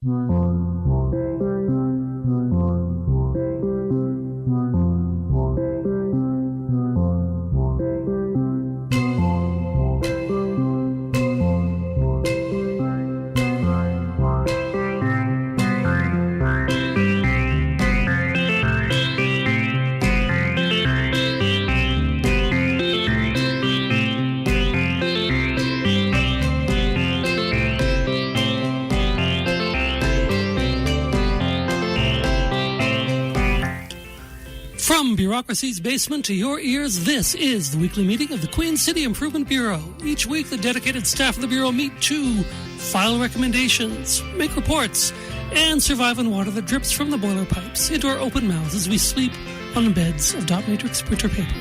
From bureaucracy's basement to your ears, this is the weekly meeting of the Queen City Improvement Bureau. Each week, the dedicated staff of the Bureau meet to file recommendations, make reports, and survive on water that drips from the boiler pipes into our open mouths as we sleep on beds of dot matrix printer paper.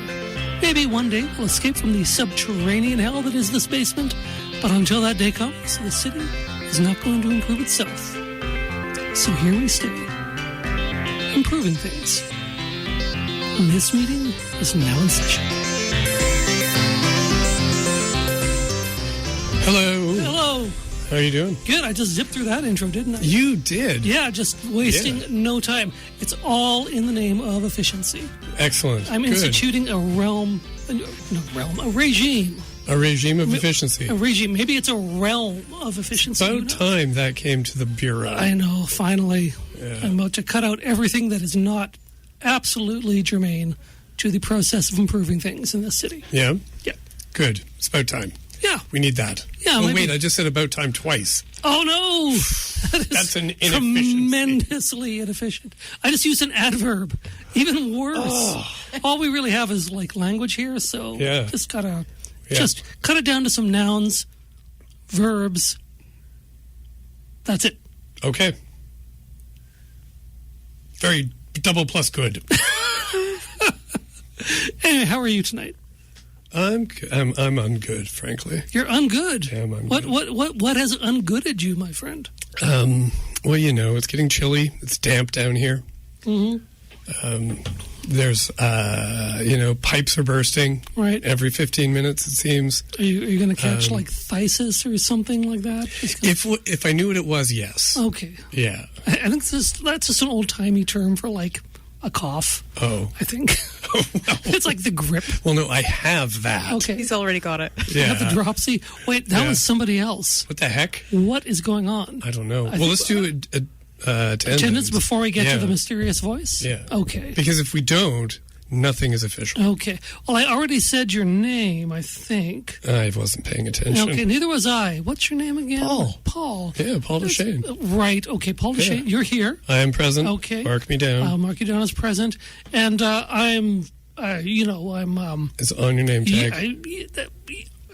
Maybe one day we'll escape from the subterranean hell that is this basement, but until that day comes, the city is not going to improve itself. So here we stay, improving things. And this meeting is now in session. Hello. Hello. How are you doing? Good. I just zipped through that intro, didn't I? You did. Yeah, just wasting no time. It's all in the name of efficiency. Excellent. I'm instituting a regime. A regime of efficiency. A regime. Maybe it's a realm of efficiency. It's about time that came to the Bureau. I know, finally. Yeah. I'm about to cut out everything that is not absolutely germane to the process of improving things in this city. Yeah? Yeah. Good. It's about time. Yeah. We need that. Yeah. Oh, wait, I just said about time twice. Oh, no. That's an inefficiency. Tremendously inefficient. I just used an adverb. Even worse. Oh. All we really have is, like, language here, so just gotta just cut it down to some nouns, verbs. That's it. Okay. Very double plus good. Anyway, how are you tonight? I'm ungood, frankly. You're ungood? Yeah, I'm ungood. What has ungooded you, my friend? Well, you know, it's getting chilly. It's damp down here. Mm-hmm. There's, pipes are bursting. Right. Every 15 minutes, it seems. Are you going to catch, like, phthisis or something like that? If I knew what it was, yes. Okay. Yeah. I think that's just an old-timey term for, like, a cough. Oh. I think. Oh, no. It's like the grip. Well, no, I have that. Okay. He's already got it. Yeah. You have the dropsy. Wait, that was somebody else. What the heck? What is going on? I don't know. Let's do attendance before we get to the mysterious voice? Yeah. Okay. Because if we don't, nothing is official. Okay. Well, I already said your name, I think. I wasn't paying attention. Okay, neither was I. What's your name again? Paul. Yeah, Paul Deshane. Right. Okay, Paul Deshane. You're here. I am present. Okay. Mark me down. I'll mark you down as present. And I'm. It's on your name tag.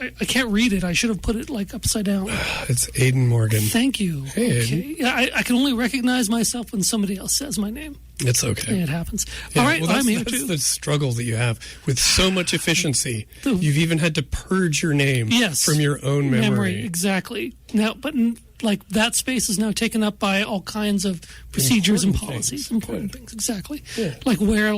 I can't read it. I should have put it like upside down. It's Aiden Morgan. Thank you. Hey, okay. Yeah, I can only recognize myself when somebody else says my name. It's okay. It happens. Yeah, all right, well, I'm here that's too. the struggle that you have with so much efficiency. You've even had to purge your name from your own memory. Exactly. Now, but like that space is now taken up by all kinds of procedures and policies. Important things. Exactly. Yeah. Like where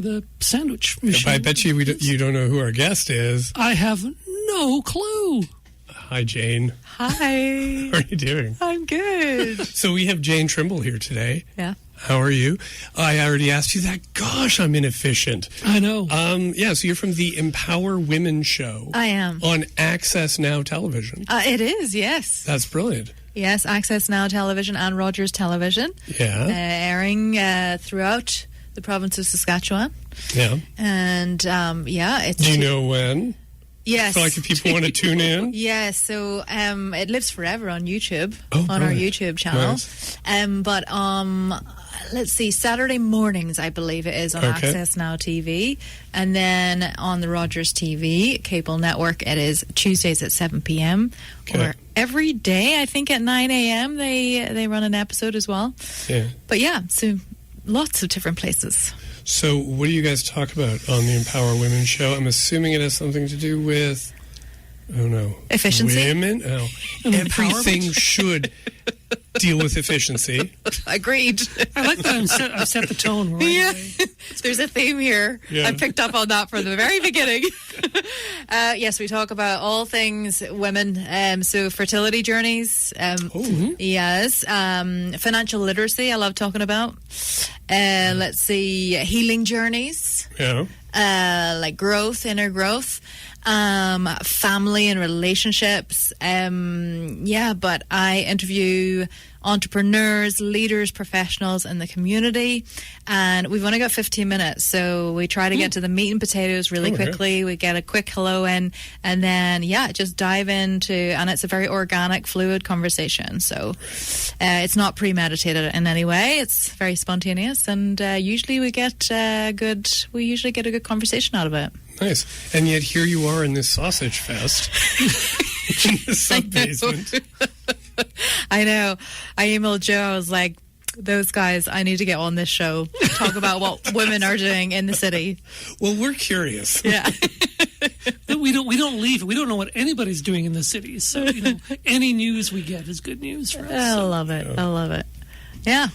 the sandwich machine. I bet you you don't know who our guest is. I have no clue. Hi, Jayne. Hi. How are you doing? I'm good. So we have Jayne Trimble here today. Yeah. How are you? I already asked you that. Gosh, I'm inefficient. I know. So you're from the Empower Women show. I am. On AccessNow Television. It is, yes. That's brilliant. Yes, AccessNow Television and Rogers Television. Yeah. Airing throughout the province of Saskatchewan. Yeah. And, it's... Do you know when? Yes. So like if people want to tune in? Yes, so it lives forever on YouTube, on our YouTube channel. Nice. But let's see, Saturday mornings, I believe it is, on AccessNow TV. And then on the Rogers TV cable network, it is Tuesdays at 7 p.m. Or every day, I think at 9 a.m. they run an episode as well. Yeah. But yeah, so lots of different places. So what do you guys talk about on the Empower Women show? I'm assuming it has something to do with, efficiency? Women? Oh. Everything should deal with efficiency. Agreed. I like that I've set the tone right away. There's a theme here. Yeah. I picked up on that from the very beginning. Yes, we talk about all things women. So fertility journeys. Yes. Financial literacy, I love talking about. Let's see, healing journeys. Yeah. Like growth, inner growth. Family and relationships. But I interview entrepreneurs, leaders, professionals in the community, and we've only got 15 minutes, so we try to get to the meat and potatoes really quickly. We get a quick hello in, and then just dive into, and it's a very organic, fluid conversation. So it's not premeditated in any way. It's very spontaneous, and usually we get a good conversation out of it. Nice. And yet here you are in this sausage fest in the sub-basement. I know. I emailed Joe. I was like, those guys, I need to get on this show. Talk about what women are doing in the city. Well, we're curious. Yeah. We don't leave. We don't know what anybody's doing in the city. So, any news we get is good news for us. I love it. I love it. Yeah.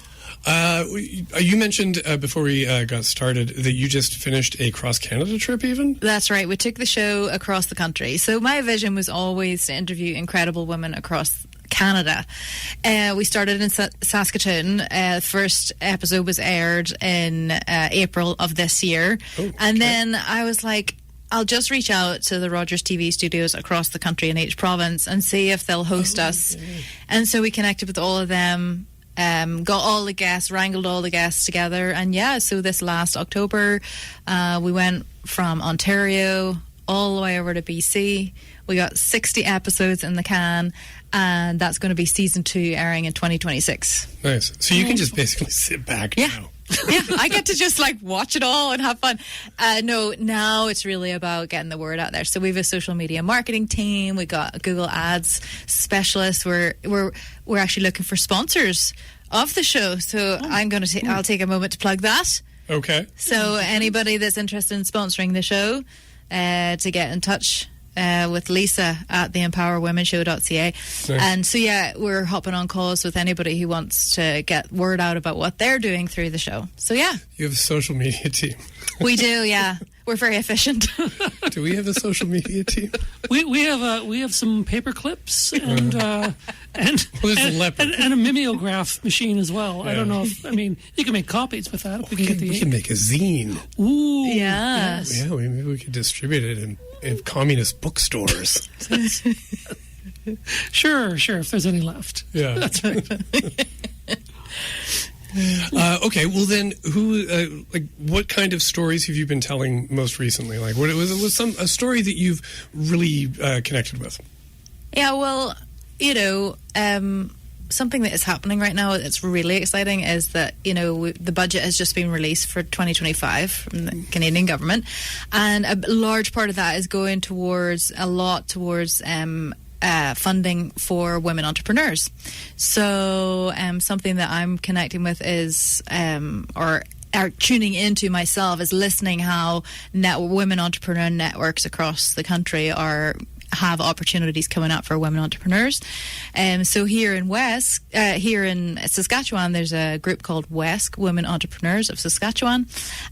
You mentioned before we got started that you just finished a cross-Canada trip even? That's right. We took the show across the country. So my vision was always to interview incredible women across Canada. We started in Saskatoon. The first episode was aired in April of this year. And then I was like, I'll just reach out to the Rogers TV studios across the country in each province and see if they'll host us. And so we connected with all of them. Got all the guests, wrangled all the guests together, and so this last October we went from Ontario all the way over to BC. We got 60 episodes in the can, and that's going to be season 2 airing in 2026. Nice. So you can just basically sit back now. Yeah, I get to just watch it all and have fun. No, now it's really about getting the word out there. So we have a social media marketing team. We got a Google Ads specialist. We're actually looking for sponsors of the show. So I'll take a moment to plug that. Okay. So anybody that's interested in sponsoring the show, to get in touch with Lisa at theempowerwomenshow.ca. Nice. And so we're hopping on calls with anybody who wants to get word out about what they're doing through the show. So you have a social media team. We do. We're very efficient. Do we have a social media team? We have some paper clips and a mimeograph machine as well. I don't know you can make copies with that. We can make a zine. Ooh, yeah. Yes. Yeah, maybe we could distribute it in communist bookstores. Sure, if there's any left. Yeah. That's right. Okay, well then, what kind of stories have you been telling most recently? Like, what was a story that you've really connected with? Yeah, well, something that is happening right now that's really exciting is that, the budget has just been released for 2025 from the Canadian government, and a large part of that is going towards funding for women entrepreneurs. So something that I'm connecting with is, or tuning into myself, is listening how women entrepreneur networks across the country have opportunities coming up for women entrepreneurs. So here in Saskatchewan, there's a group called WESC, Women Entrepreneurs of Saskatchewan,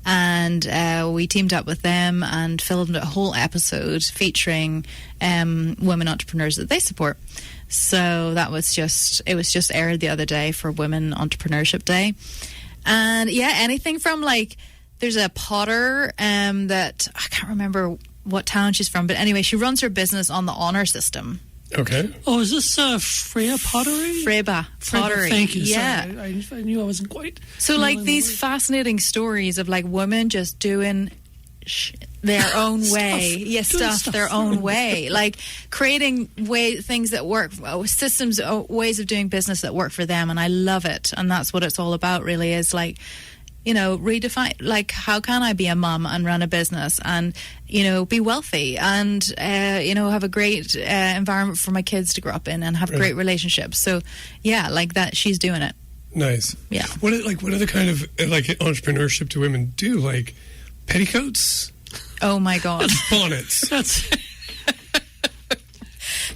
and we teamed up with them and filmed a whole episode featuring women entrepreneurs that they support. So it was just aired the other day for Women Entrepreneurship Day. And anything from there's a potter that I can't remember what town she's from, but anyway, she runs her business on the honor system. Okay. Oh, is this Freya Pottery? Freba Pottery. Thank you. Yeah. Sorry. I knew I wasn't quite. So these fascinating stories of women just doing their own way, stuff their own way, creating things that work, systems, ways of doing business that work for them, and I love it. And that's what it's all about, really, is redefine, how can I be a mum and run a business and, be wealthy and, have a great environment for my kids to grow up in and have great relationships. So, that, she's doing it. Nice. Yeah. What other kind of, entrepreneurship do women do? Petticoats? Oh, my God. Bonnets. That's...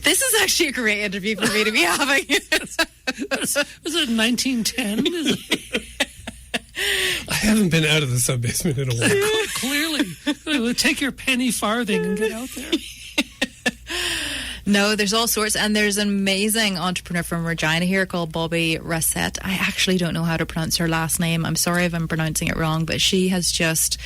This is actually a great interview for me to be having. Was it 1910? haven't been out of the subbasement in a while. Clearly. Take your penny farthing and get out there. No, there's all sorts, and there's an amazing entrepreneur from Regina here called Bobby Rasset. I actually don't know how to pronounce her last name. I'm sorry if I'm pronouncing it wrong, but she has just,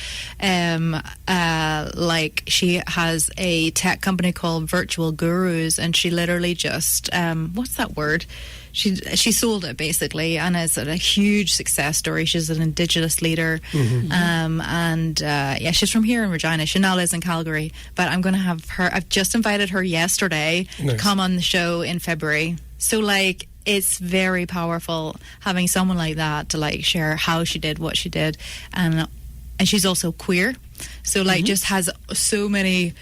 she has a tech company called Virtual Gurus, and she literally just, what's that word? She sold it basically, and it's a huge success story. She's an Indigenous leader, she's from here in Regina. She now lives in Calgary, but I'm going to have her. I've just invited her yesterday to come on the show in February. So it's very powerful having someone like that to share how she did what she did, and she's also queer. So just has so many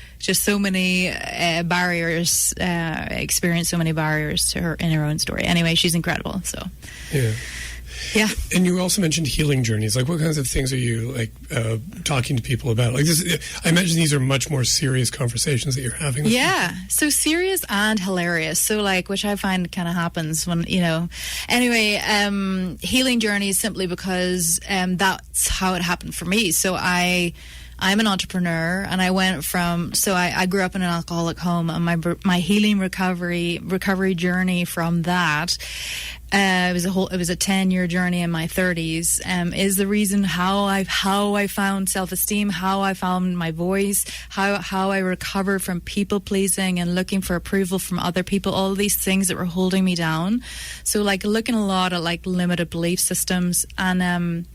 barriers, experienced so many barriers to her in her own story. Anyway, she's incredible. So yeah. And you also mentioned healing journeys. What kinds of things are you talking to people about? I imagine these are much more serious conversations that you're having with people. So serious and hilarious. So which I find kind of happens when, anyway, healing journeys simply because that's how it happened for me. So I'm an entrepreneur, and I went from, I grew up in an alcoholic home, and my healing recovery journey from that, it was a 10-year journey in my 30s, is the reason how I found self-esteem, how I found my voice, how I recovered from people pleasing and looking for approval from other people, all these things that were holding me down. So looking a lot at limited belief systems, and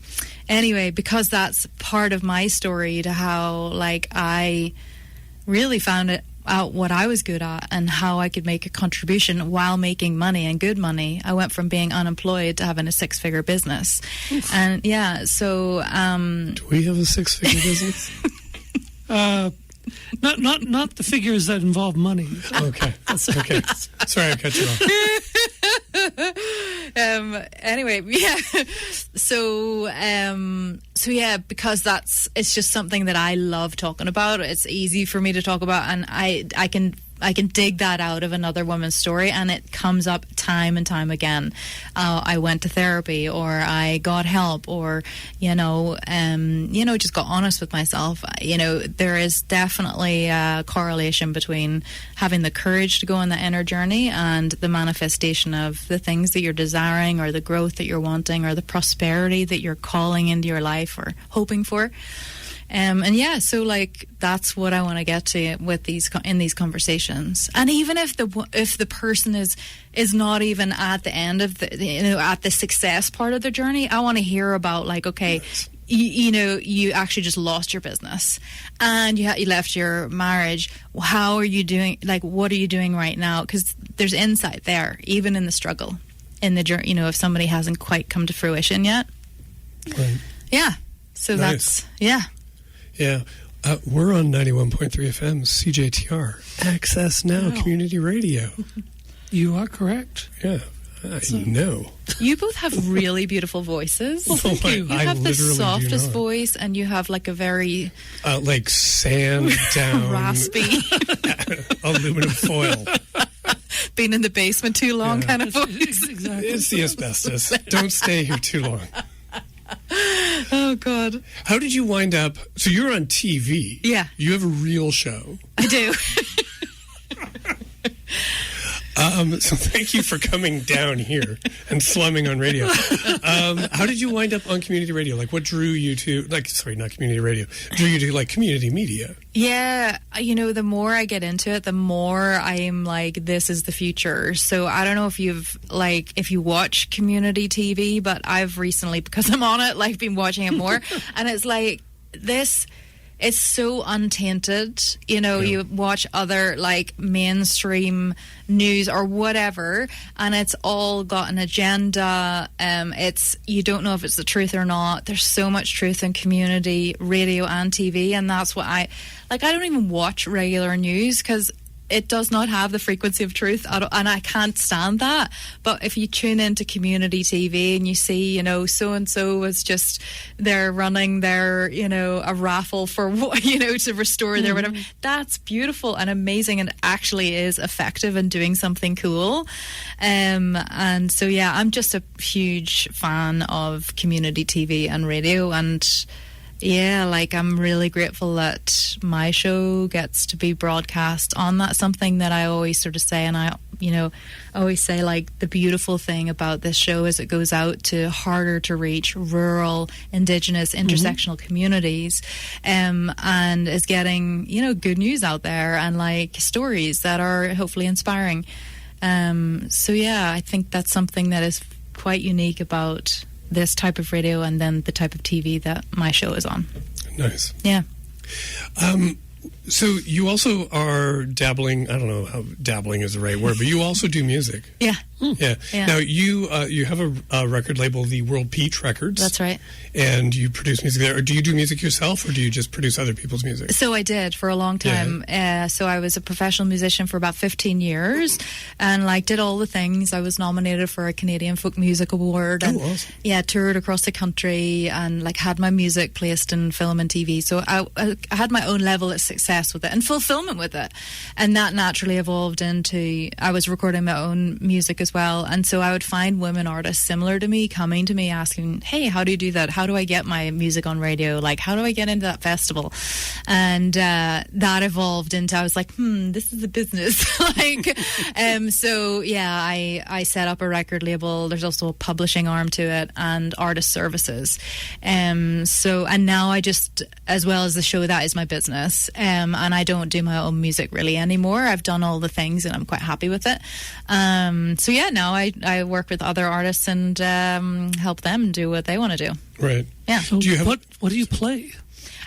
anyway, because that's part of my story to how I really found out what I was good at and how I could make a contribution while making money, and good money. I went from being unemployed to having a 6-figure business. Oof. And so do we have a 6-figure business? Not the figures that involve money. Okay. Sorry, I cut you off. Anyway, yeah. So yeah, because it's just something that I love talking about. It's easy for me to talk about, and I can dig that out of another woman's story, and it comes up time and time again. I went to therapy, or I got help, or just got honest with myself. There is definitely a correlation between having the courage to go on the inner journey and the manifestation of the things that you're desiring, or the growth that you're wanting, or the prosperity that you're calling into your life or hoping for. So that's what I want to get to with these conversations. And even if the person is not even at the end of at the success part of the journey, I want to hear about you actually just lost your business and you left your marriage. How are you doing? What are you doing right now? Because there's insight there, even in the struggle, in the journey. If somebody hasn't quite come to fruition yet. Right. Yeah. So nice. Yeah. We're on 91.3 FM CJTR, AccessNow Community Radio. You are correct. Yeah, I know. You both have really beautiful voices. Well, thank you. You have the softest voice, and you have a very sand down, raspy, aluminum foil. Been in the basement too long, kind of voice. Exactly. It's the asbestos. Don't stay here too long. Oh, God. How did you wind up? So you're on TV. Yeah. You have a real show. I do. So thank you for coming down here and slumming on radio. How did you wind up on community radio? What drew you to, not community radio, drew you to community media? Yeah, the more I get into it, the more I'm this is the future. So I don't know if if you watch community TV, but I've recently, because I'm on it, been watching it more. And it's this. It's so untainted, You watch other mainstream news or whatever, and it's all got an agenda. You don't know if it's the truth or not. There's so much truth in community radio and TV, and that's what I don't even watch regular news because it does not have the frequency of truth, and I can't stand that. But if you tune into community TV and you see, so and so is just they're running their, a raffle for to restore their whatever. That's beautiful and amazing, and actually is effective in doing something cool. And so I'm just a huge fan of community TV and radio, and I'm really grateful that my show gets to be broadcast on that. Something that I always sort of say, and I always say, like, the beautiful thing about this show is it goes out to harder to reach rural, Indigenous, intersectional communities, and is getting, good news out there and like stories that are hopefully inspiring. I think that's something that is quite unique about this type of radio and then the type of TV that my show is on. Nice. Yeah. So you also are dabbling, I don't know how dabbling is the right word, but you also do music. Yeah. Yeah. Now, you have a record label, the World Peach Records. That's right. And you produce music there. Or do you do music yourself, or do you just produce other people's music? So I did for a long time. Yeah. So I was a professional musician for about 15 years and did all the things. I was nominated for a Canadian Folk Music Award. And, awesome. Yeah, toured across the country and had my music placed in film and TV. So I had my own level of success with it and fulfillment with it. And that naturally evolved into, I was recording my own music as well. And so I would find women artists similar to me coming to me asking, hey, how do you do that? How do I get my music on radio? How do I get into that festival? And that evolved into, I was like, this is a business. I set up a record label. There's also a publishing arm to it and artist services. And now I just, as well as the show, that is my business. And I don't do my own music really anymore. I've done all the things and I'm quite happy with it. Now I work with other artists and help them do what they want to do. Right. Yeah. So do you have what do you play?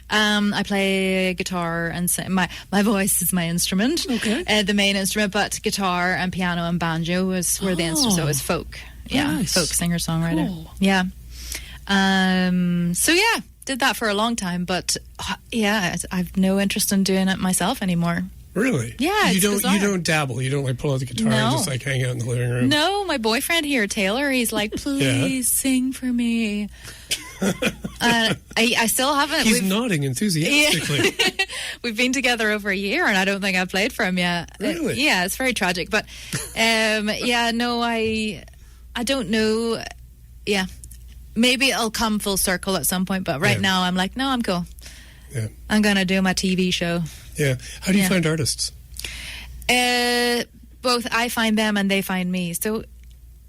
I play guitar and my voice is my instrument. Okay. The main instrument, but guitar and piano and banjo were the instruments. So it was folk. Yeah. Nice. Folk singer-songwriter. Cool. Yeah. Did that for a long time, but I've no interest in doing it myself anymore. Really? Yeah, you it's don't. You don't dabble. You don't pull out the guitar and just hang out in the living room. No, my boyfriend here, Taylor, he's like, please sing for me. I still haven't. He's nodding enthusiastically. Yeah. We've been together over a year, and I don't think I've played for him yet. Really? It's very tragic. But I don't know. Yeah, maybe it'll come full circle at some point. But right now, I'm like, no, I'm cool. Yeah, I'm gonna do my TV show. Yeah. How do you find artists? Both I find them and they find me. So,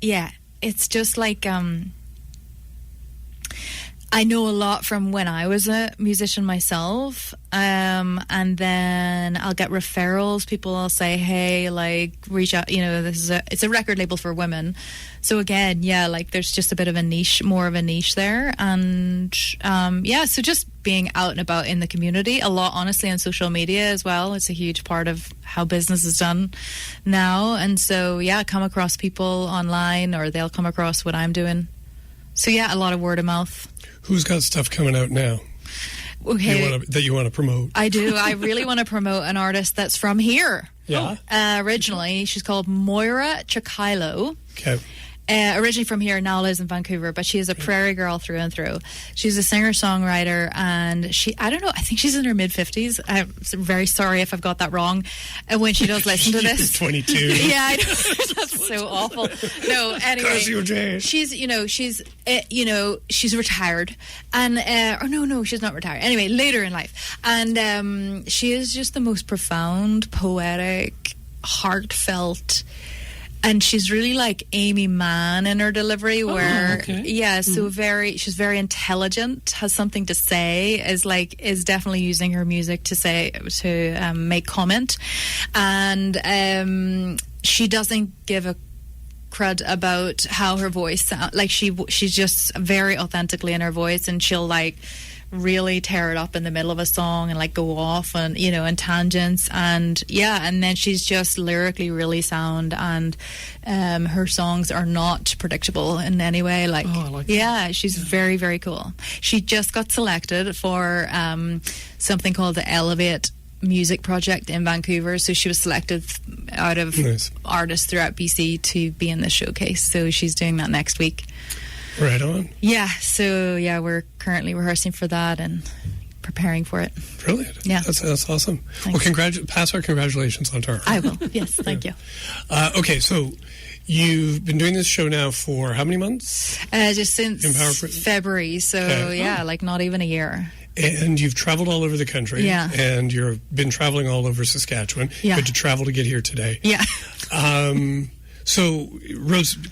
it's just I know a lot from when I was a musician myself, and then I'll get referrals. People will say, hey, reach out, it's a record label for women. So again, there's just a bit of a niche, more of a niche there. And so just being out and about in the community a lot, honestly, on social media as well. It's a huge part of how business is done now. And so, come across people online, or they'll come across what I'm doing. So a lot of word of mouth. Who's got stuff coming out now? Okay. That you want to promote? I do. I really want to promote an artist that's from here. Yeah. Originally, she's called Moira Chikailo. Okay. Originally from here, now lives in Vancouver, but she is a prairie girl through and through. She's a singer-songwriter, and I don't know, I think she's in her mid-50s. I'm very sorry if I've got that wrong. And when she does listen to this... 22. Yeah, I know. That's so awful. No, anyway. She's retired. And, no, she's not retired. Anyway, later in life. And she is just the most profound, poetic, heartfelt... And she's really like Amy Mann in her delivery, where she's very intelligent, has something to say, is definitely using her music to make comment, and she doesn't give a crud about how her voice sounds. She's just very authentically in her voice, and she'll really tear it up in the middle of a song and go off and in tangents, and then she's just lyrically really sound, and her songs are not predictable in any way. She's very, very cool. She just got selected for something called the Elevate music project in Vancouver. So she was selected out of artists throughout BC to be in this showcase. So she's doing that next week. Right on. Yeah. So yeah, we're currently rehearsing for that and preparing for it. Brilliant. Yeah. That's awesome. Thanks. Well, pass our congratulations on to her. I will. Yes. Thank you. Okay. So you've been doing this show now for how many months? Just since February. So yeah, like not even a year. And you've traveled all over the country. Yeah. And you've been traveling all over Saskatchewan. Yeah. You had to travel to get here today. Yeah. So,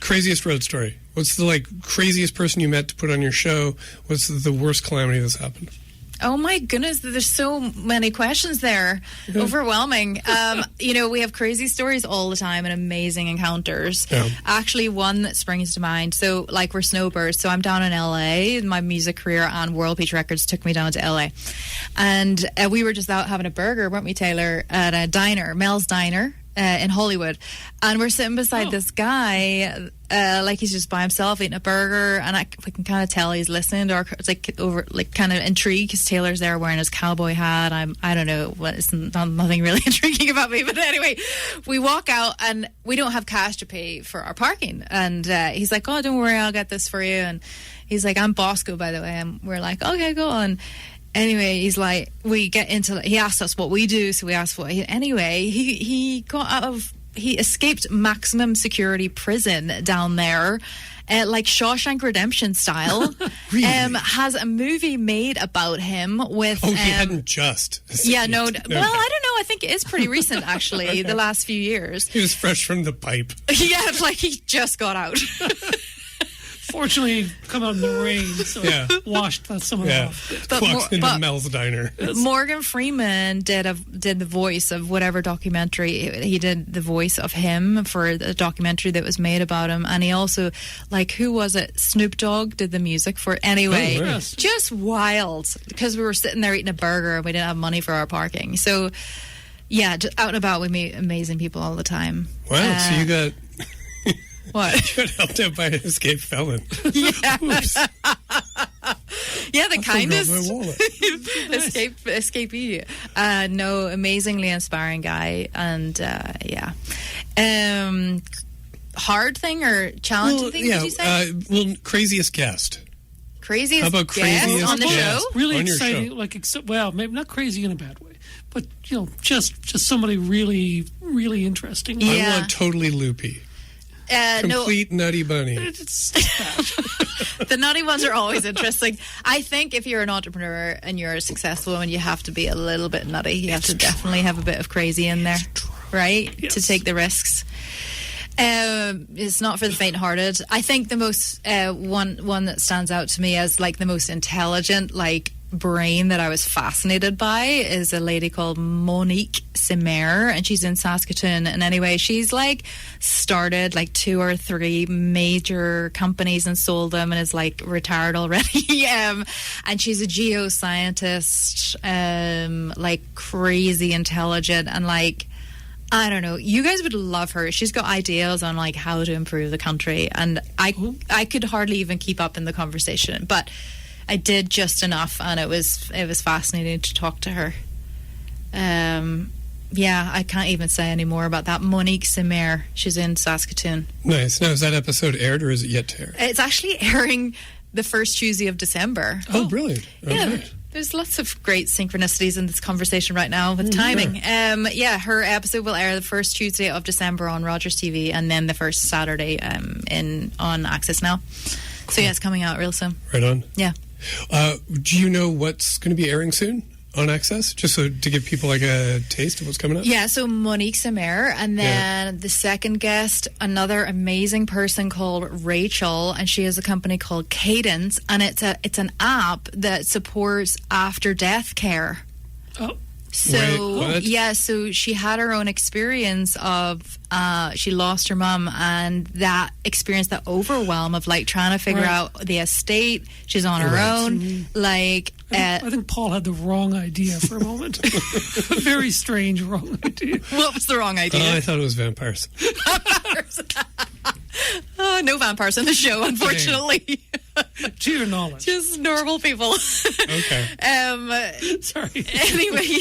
craziest road story. What's the craziest person you met to put on your show? What's the worst calamity that's happened? Oh my goodness, there's so many questions there. Yeah. Overwhelming. We have crazy stories all the time and amazing encounters. Yeah. Actually, one that springs to mind. So, we're snowbirds. So I'm down in LA. My music career on World Beach Records took me down to LA. And we were just out having a burger, weren't we, Taylor, at a diner, Mel's Diner. In Hollywood, and we're sitting beside this guy, he's just by himself eating a burger, and we can kind of tell he's listening to our, kind of intrigued because Taylor's there wearing his cowboy hat. I don't know what, it's nothing really intriguing about me, but anyway, we walk out and we don't have cash to pay for our parking, and he's like, "Oh, don't worry, I'll get this for you," and he's like, "I'm Bosco, by the way," and we're like, "Okay, go on." Anyway, he's like, he asked us what we do, so we asked he escaped maximum security prison down there, like Shawshank Redemption style. Really? Has a movie made about him with... he hadn't just... Yeah, no, well, I don't know, I think it is pretty recent, actually, the last few years. He was fresh from the pipe. Yeah, he just got out. Fortunately, come out in the rain, so washed some of it off. Walks into Mel's Diner. Morgan Freeman did the voice of whatever documentary. He did the voice of him for the documentary that was made about him, and he also, who was it? Snoop Dogg did the music for it. Anyway, just wild, because we were sitting there eating a burger and we didn't have money for our parking. So, yeah, just out and about, we meet amazing people all the time. Wow, so you got... What? You got helped out by an escaped felon. Yeah. Yeah, the kindest escapee. No, amazingly inspiring guy, and hard thing or challenging thing? Did you say? Craziest guest. Craziest. How about craziest guest on the show? Really on exciting. Maybe not crazy in a bad way, but just somebody really, really interesting. I want totally loopy. Complete nutty bunny. The nutty ones are always interesting. I think if you're an entrepreneur and you're a successful one, you have to be a little bit nutty. You have to definitely have a bit of crazy in there, right? Yes. To take the risks. It's not for the faint-hearted. I think the most one that stands out to me as the most intelligent brain that I was fascinated by is a lady called Monique Simer, and she's in Saskatoon. And anyway, she's started 2 or 3 major companies and sold them, and is retired already. And she's a geoscientist, crazy intelligent, and I don't know, you guys would love her. She's got ideas on how to improve the country, and I could hardly even keep up in the conversation, but I did just enough, and it was fascinating to talk to her. I can't even say any more about that. Monique Simer, she's in Saskatoon. Nice. Now, is that episode aired, or is it yet to air? It's actually airing the first Tuesday of December. Oh, brilliant. Yeah. Okay. There's lots of great synchronicities in this conversation right now with timing. Yeah. Her episode will air the first Tuesday of December on Rogers TV, and then the first Saturday on AccessNow. Cool. So, it's coming out real soon. Right on. Yeah. Do you know what's going to be airing soon on Access? Just so to give people a taste of what's coming up? Yeah, so Monique Simer, and then the second guest, another amazing person called Rachel, and she has a company called Cadence, and it's an app that supports after-death care. Oh. So, so she had her own experience of, she lost her mum, and that experience, that overwhelm of trying to figure out the estate. She's on her own. Mm-hmm. I think Paul had the wrong idea for a moment. Very strange wrong idea. What was the wrong idea? I thought it was vampires. No vampires in the show, unfortunately. To your knowledge. Just normal people. Okay. Sorry. Anyway,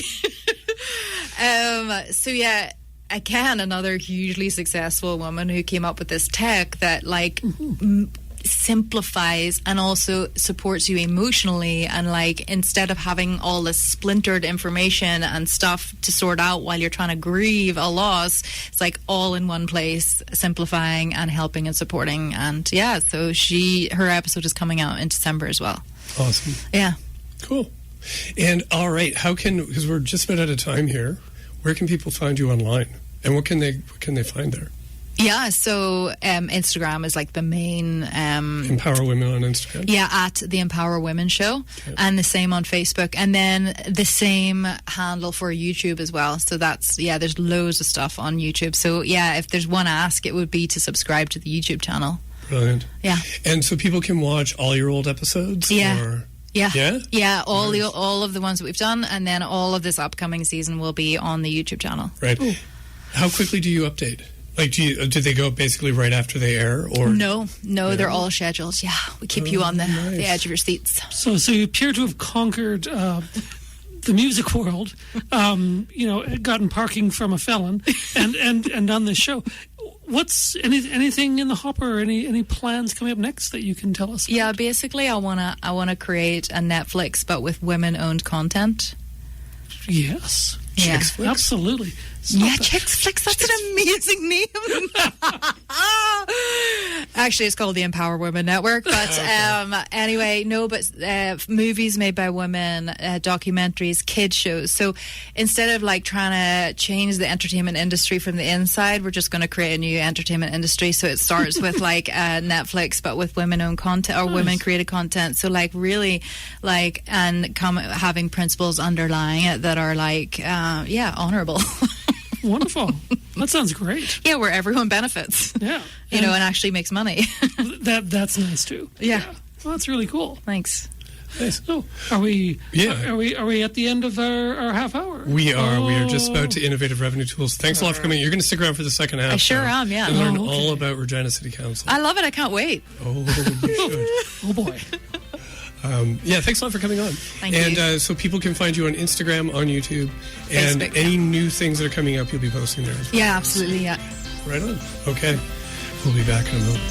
So yeah, again, another hugely successful woman who came up with this tech that like simplifies and also supports you emotionally, and like instead of having all this splintered information and stuff to sort out while you're trying to grieve a loss, it's like all in one place, simplifying and helping and supporting. And yeah, so her episode is coming out in December as well. Awesome. Yeah. Cool. And all right, because we're just about out of time here, where can people find you online, and what can they find there? Yeah, so Instagram is like the main... Empower Women on Instagram? Yeah, at The Empower Women Show. Okay. And the same on Facebook. And then the same handle for YouTube as well. So there's loads of stuff on YouTube. So yeah, if there's one ask, it would be to subscribe to the YouTube channel. Brilliant. Yeah. And so people can watch all your old episodes? Yeah. Or... Yeah. Yeah? Yeah, all of the ones that we've done, and then all of this upcoming season will be on the YouTube channel. Right. Ooh. How quickly do you update? Like, do they go basically right after they air? Or No, they're all scheduled. Yeah, we keep you on the edge of your seats. So you appear to have conquered the music world, gotten parking from a felon, and done this show. What's anything in the hopper? Any plans coming up next that you can tell us about? Yeah, basically, I wanna create a Netflix but with women-owned content. Yes. Yeah, absolutely. Chicks Flicks. That's an amazing name. Actually, it's called the Empower Women Network. But anyway, movies made by women, documentaries, kids shows. So instead of like trying to change the entertainment industry from the inside, we're just going to create a new entertainment industry. So it starts with like Netflix, but with women-owned content or women-created content. So like really like having principles underlying it that are like honorable. Wonderful. That sounds great. Yeah, where everyone benefits. Yeah. And actually makes money. That's nice too. Yeah. Well, that's really cool. Thanks. Nice. So, are we at the end of our half hour? We are. We are just about to innovative revenue tools. Thanks a lot for coming. You're going to stick around for the second half. I sure am, yeah. And learn all about Regina City Council. I love it. I can't wait. Oh, you should. Oh, boy. Thanks a lot for coming on. Thank you. And so people can find you on Instagram, on YouTube, and Facebook, any new things that are coming up, you'll be posting there as well. Yeah, absolutely, yeah. Right on. Okay. We'll be back in a moment.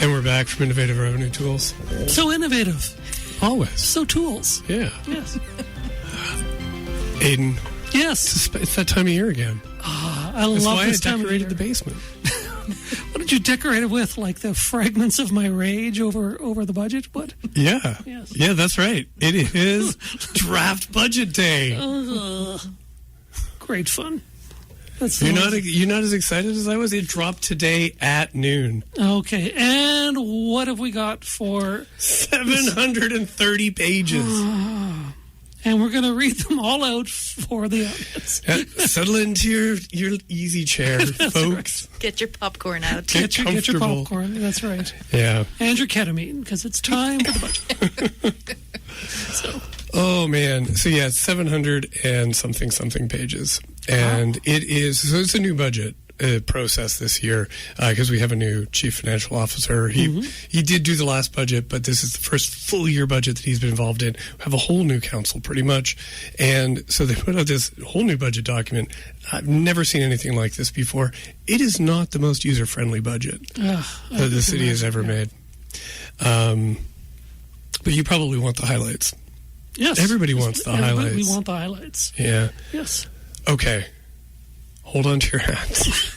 And we're back from Innovative Revenue Tools. So innovative. Always. So tools. Yeah. Yes. Aiden. Yes. It's that time of year again. I love this time of year. That's why I decorated the basement. What did you decorate it with? Like the fragments of my rage over the budget? What? Yeah. Yes. Yeah, that's right. It is draft budget day. Great fun. You're not as excited as I was? It dropped today at noon. Okay. And what have we got for 730 pages? And we're going to read them all out for the audience. Settle into your easy chair, folks. Right. Get your popcorn out. Get your popcorn. That's right. Yeah. And your ketamine, because it's time for the budget. Oh, man. So, yeah, it's 700 and something pages. And it's a new budget process this year because we have a new chief financial officer. He did do the last budget, but this is the first full year budget that he's been involved in. We have a whole new council pretty much. And so they put out this whole new budget document. I've never seen anything like this before. It is not the most user-friendly budget that the city has ever made. But you probably want the highlights. Yes. Everybody wants the highlights. We want the highlights. Yeah. Yes. Okay. Hold on to your hats.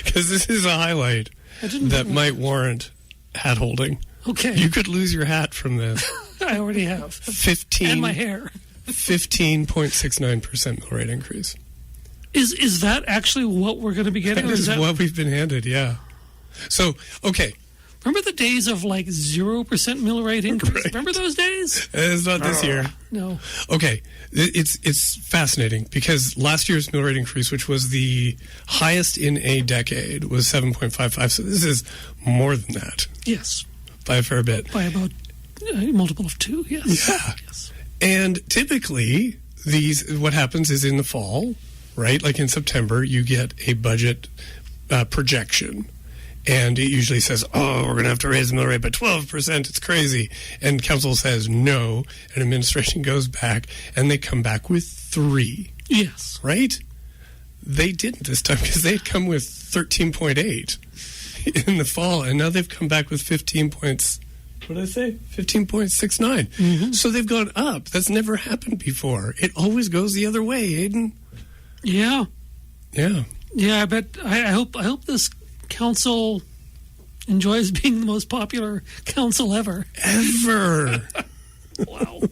Because this is a highlight that might warrant hat holding. Okay. You could lose your hat from this. I already have. 15. And my hair. 15.69% mill rate increase. Is that actually what we're going to be getting? That is what we've been handed, yeah. So, okay. Remember the days of like 0% mill rate increase? Right. Remember those days? It's not this year. No. Okay. It's fascinating because last year's mill rate increase, which was the highest in a decade, was 7.55. So this is more than that. Yes. By a fair bit. By about a multiple of 2, yes. Yeah. Yes. And typically, what happens is in the fall, right? Like in September, you get a budget projection. And it usually says, oh, we're going to have to raise the mill rate by 12%. It's crazy. And council says no. And administration goes back, and they come back with 3. Yes. Right? They didn't this time because they'd come with 13.8 in the fall. And now they've come back with 15 points. What did I say? 15.69. Mm-hmm. So they've gone up. That's never happened before. It always goes the other way, Aiden. Yeah. Yeah. Yeah, I bet. I hope this council enjoys being the most popular council ever. Wow.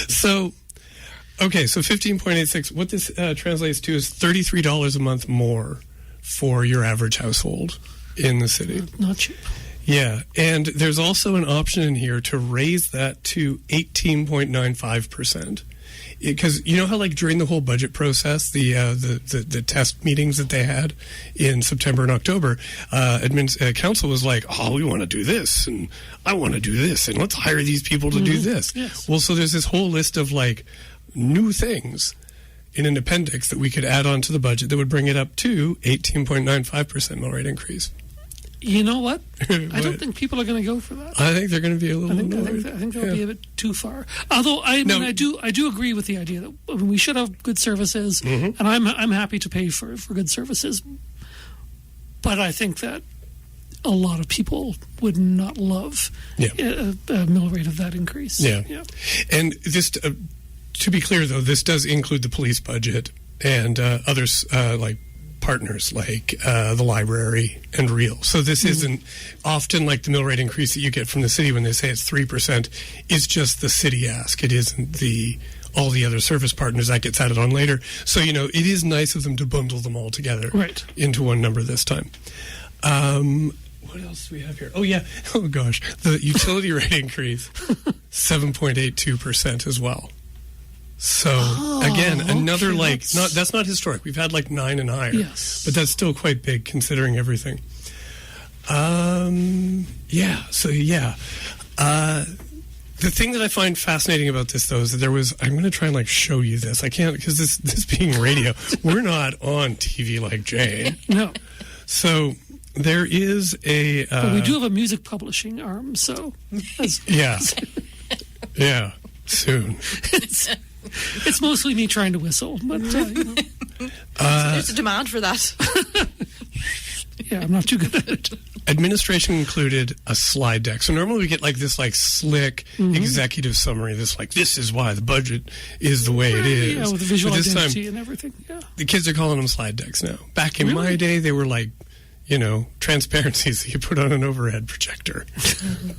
So 15.86. What this translates to is $33 a month more for your average household in the city. Not cheap. Yeah, and there's also an option in here to raise that to 18.95%. Because you know how, like, during the whole budget process, the test meetings that they had in September and October, council was like, oh, we want to do this, and I want to do this, and let's hire these people to do this. Yes. Well, so there's this whole list of, like, new things in an appendix that we could add on to the budget that would bring it up to 18.95% mill rate increase. You know what? I don't think people are going to go for that. I think they're going to be a little annoyed. I think they'll be a bit too far. Although I do agree with the idea that we should have good services, and I'm happy to pay for good services. But I think that a lot of people would not love a mill rate of that increase. Yeah. And this, to be clear, though, this does include the police budget and others like partners like the library and Real. So this isn't often like the mill rate increase that you get from the city when they say it's 3%. It's just the city ask. It isn't all the other service partners that gets added on later. So, it is nice of them to bundle them all together into one number this time. What else do we have here? Oh, yeah. Oh, gosh. The utility rate increase, 7.82% as well. So, again, another that's not historic. We've had 9 and higher. Yes. But that's still quite big considering everything. The thing that I find fascinating about this, though, is that I'm going to try and show you this. I can't, because this being radio, we're not on TV like Jayne. No. So there is but we do have a music publishing arm, so. Yeah. Yeah. Soon. It's mostly me trying to whistle, but there's a demand for that. Yeah, I'm not too good at it. Administration included a slide deck. So normally we get this slick executive summary. This is why the budget is the way it is. Yeah, with the visual identity and everything. Yeah. The kids are calling them slide decks now. Back in my day, they were transparencies that you put on an overhead projector.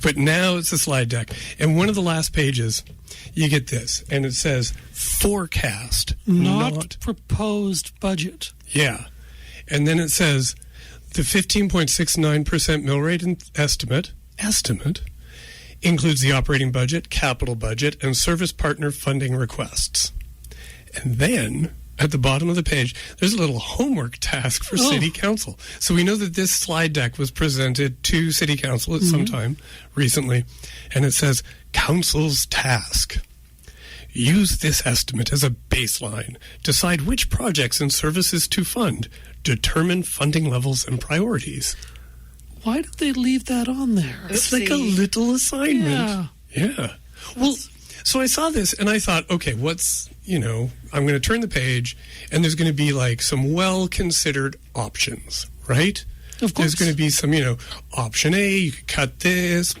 But now it's a slide deck. And one of the last pages, you get this, and it says forecast, not proposed budget. Yeah. And then it says the 15.69% mill rate estimate includes the operating budget, capital budget, and service partner funding requests. And then at the bottom of the page, there's a little homework task for City Council. So we know that this slide deck was presented to City Council at some time recently, and it says, Council's task. Use this estimate as a baseline. Decide which projects and services to fund. Determine funding levels and priorities. Why did they leave that on there? It's like a little assignment. Yeah. Well, so I saw this and I thought, okay, I'm going to turn the page and there's going to be some well-considered options, right? Of course. There's going to be some, option A, you could cut this,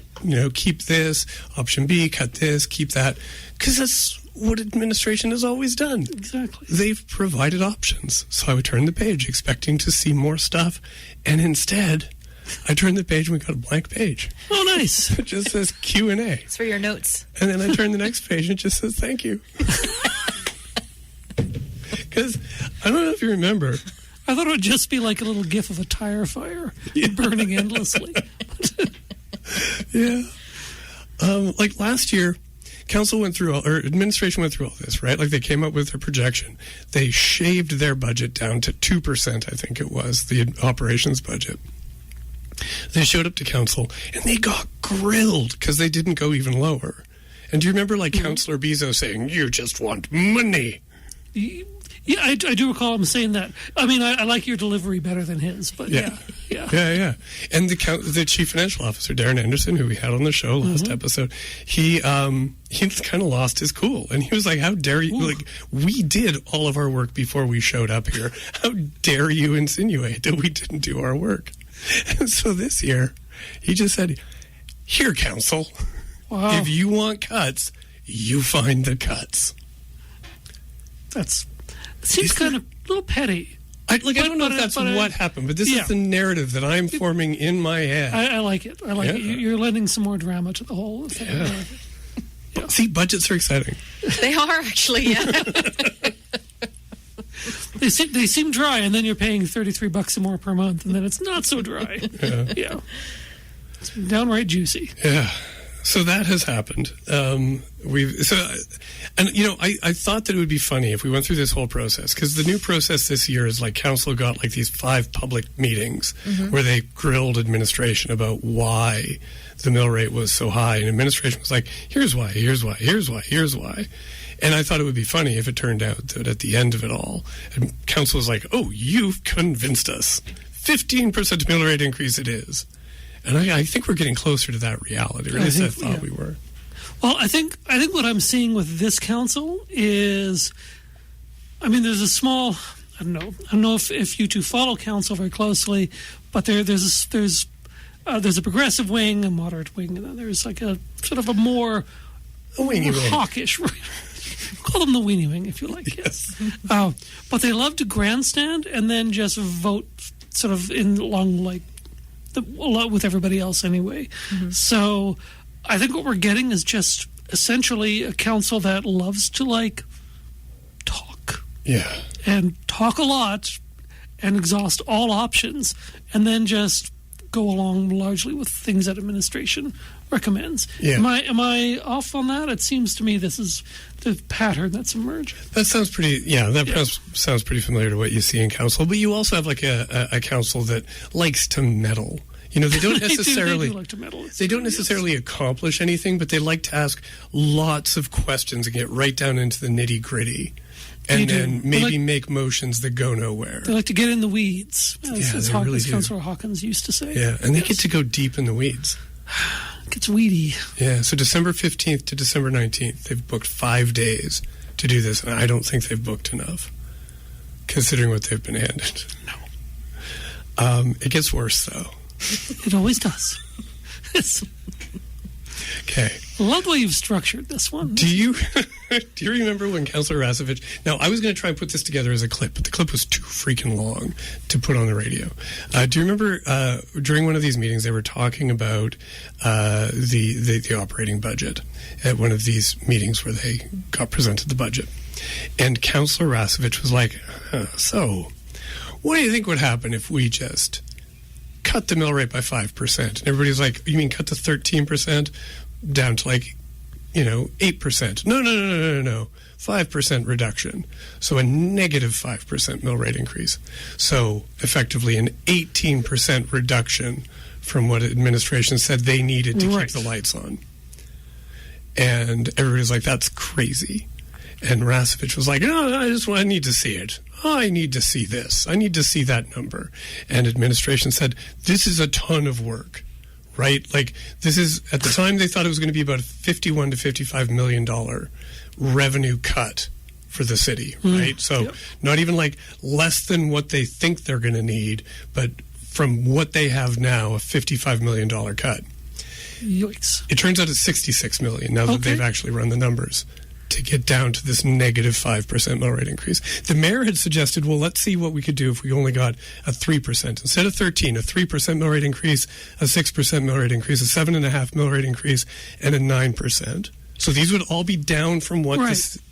keep this. Option B, cut this, keep that. Because that's what administration has always done. Exactly. They've provided options. So I would turn the page expecting to see more stuff. And instead, I turned the page and we got a blank page. Oh, nice. It just says Q&A. It's for your notes. And then I turn the next page and it just says thank you. Because I don't know if you remember. I thought it would just be like a little gif of a tire fire burning endlessly. Yeah. Last year, administration went through all this, right? They came up with their projection. They shaved their budget down to 2%, I think it was, the operations budget. They showed up to council, and they got grilled because they didn't go even lower. And do you remember, Councillor Bizzo saying, you just want money? Yeah, I do recall him saying that. I mean, I like your delivery better than his, but yeah. And the chief financial officer, Darren Anderson, who we had on the show last episode, he kind of lost his cool, and he was like, "How dare you? Like, we did all of our work before we showed up here. How dare you insinuate that we didn't do our work?" And so this year, he just said, "Here, council, if you want cuts, you find the cuts." Seems kind of a little petty. I don't know if that's what happened, but this is the narrative that I'm forming in my head. I like it. I like it. You're lending some more drama to the whole thing. Yeah. See, budgets are exciting. They are, actually, yeah. They seem dry, and then you're paying $33 more per month, and then it's not so dry. Yeah. It's downright juicy. Yeah. So that has happened. I thought that it would be funny if we went through this whole process, because the new process this year is like council got like these 5 public meetings where they grilled administration about why the mill rate was so high, and administration was like, here's why. And I thought it would be funny if it turned out that at the end of it all, and council was like, oh, you've convinced us. 15% mill rate increase it is. And I think we're getting closer to that reality, or at least I thought we were. Well, I think what I'm seeing with this council is, I mean, there's a small, I don't know if you two follow council very closely, but there's a progressive wing, a moderate wing, and then there's like a sort of a more hawkish. Call them the weenie wing if you like. Yes. But they love to grandstand and then just vote sort of along like a lot with everybody else anyway. So I think what we're getting is just essentially a council that loves to like talk. Yeah. And talk a lot and exhaust all options and then just go along largely with things that administration recommends. Yeah. Am I off on that? It seems to me this is the pattern that's emerging. That sounds pretty, sounds pretty familiar to what you see in council. But you also have like a council that likes to meddle. You know, they don't necessarily they do like to meddle. They don't necessarily accomplish anything, but they like to ask lots of questions and get right down into the nitty gritty. And then maybe make motions that go nowhere. They like to get in the weeds, as really do. Councillor Hawkins used to say. Yeah, and they get to go deep in the weeds. It gets weedy. Yeah, so December 15th to December 19th, they've booked 5 days to do this, and I don't think they've booked enough, considering what they've been handed. No. It gets worse, though. It always does. Okay. I love the way you've structured this one. Do you remember when Clr Rashovich... Now, I was going to try and put this together as a clip, but the clip was too freaking long to put on the radio. Do you remember during one of these meetings, they were talking about the operating budget at one of these meetings where they got presented the budget. And Clr Rashovich was like, so, what do you think would happen if we just cut the mill rate by 5%? And everybody's like, you mean cut to 13%? Down to 8%. No. 5% reduction. So a negative 5% mill rate increase. So effectively an 18% reduction from what administration said they needed to keep the lights on. And everybody's like, that's crazy. And Rashovich was like, no, I need to see it. I need to see this. I need to see that number. And administration said, this is a ton of work. Right? Like, this is, at the time, they thought it was going to be about a $51 to $55 million revenue cut for the city, right? So, not even like less than what they think they're going to need, but from what they have now, a $55 million cut. Yikes. It turns out it's $66 million now that they've actually run the numbers to get down to this negative 5% mill rate increase. The mayor had suggested, well, let's see what we could do if we only got a 3%. Instead of 13, a 3% mill rate increase, a 6% mill rate increase, a 7.5% mill rate increase, and a 9%. So these would all be down from what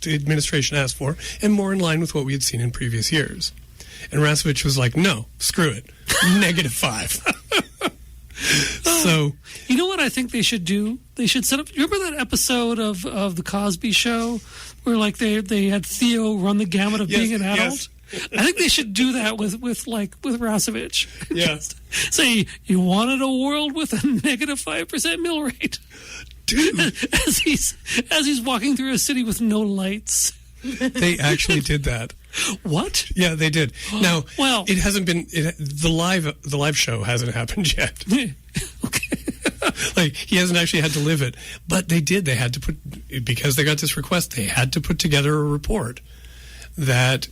the administration asked for and more in line with what we had seen in previous years. And Rashovich was like, no, screw it. negative 5. So, you know what I think they should do? They should set up. Remember that episode of the Cosby Show where like they had Theo run the gamut of being an adult? Yes. I think they should do that with Rashovich. Yeah. Just say you wanted a world with a negative 5% mill rate. Dude. As he's walking through a city with no lights. They actually did that. What? Yeah, they did. Now, well, it hasn't been the live show hasn't happened yet. Okay. Like, he hasn't actually had to live it, but they did. They had to because they got this request. They had to put together a report that